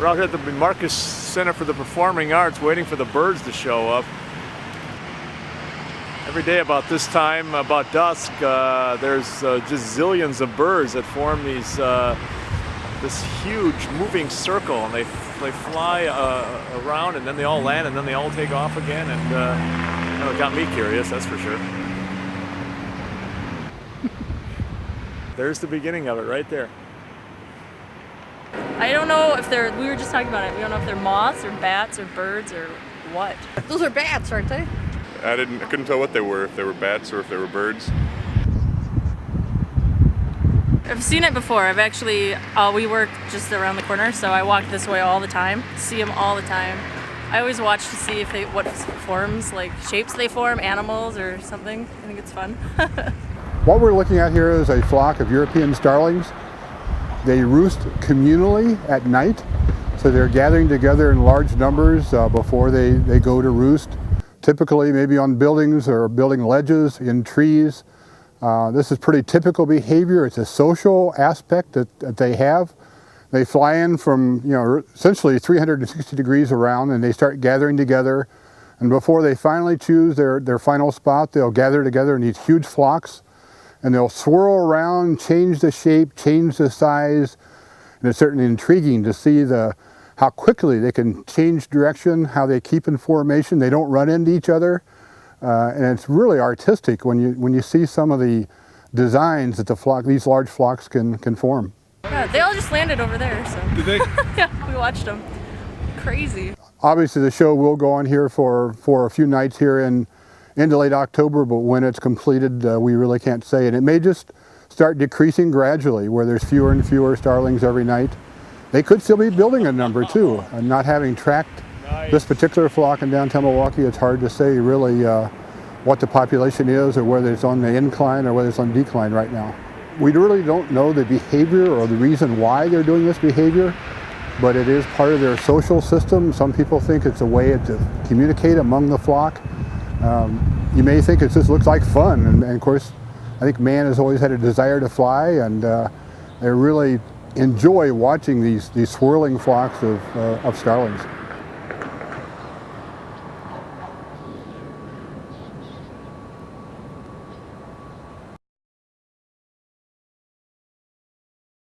We're out here at the Milwaukee Center for the Performing Arts waiting for the birds to show up. Every day about this time, about dusk, there's just zillions of birds that form these this huge moving circle, and they fly around, and then they all land, and then they all take off again, and it got me curious, that's for sure. There's the beginning of it right there. I don't know if they're, we were just talking about it, we don't know if they're moths or bats or birds or what. Those are bats, aren't they? I couldn't tell what they were, if they were bats or if they were birds. I've seen it before. I've actually, we work just around the corner, so I walk this way all the time, see them all the time. I always watch to see if they, what forms, like shapes they form, animals or something. I think it's fun. What we're looking at here is a flock of European starlings. They roost communally at night, so they're gathering together in large numbers before they go to roost. Typically maybe on buildings or building ledges, in trees. This is pretty typical behavior. It's a social aspect that they have. They fly in from, essentially 360 degrees around, and they start gathering together. And before they finally choose their final spot, they'll gather together in these huge flocks, and they'll swirl around, change the shape, change the size. And it's certainly intriguing to see how quickly they can change direction, how they keep in formation. They don't run into each other. And it's really artistic when you see some of the designs that these large flocks can form. Yeah, they all just landed over there. So. Did they? Yeah, we watched them. Crazy. Obviously the show will go on here for a few nights here into late October, but when it's completed, we really can't say. And it may just start decreasing gradually, where there's fewer and fewer starlings every night. They could still be building a number too, and not having tracked this particular flock in downtown Milwaukee, it's hard to say really what the population is, or whether it's on the incline or whether it's on decline right now. We really don't know the behavior or the reason why they're doing this behavior, but it is part of their social system. Some people think it's a way to communicate among the flock. You may think it just looks like fun, and of course I think man has always had a desire to fly, and they really enjoy watching these swirling flocks of starlings.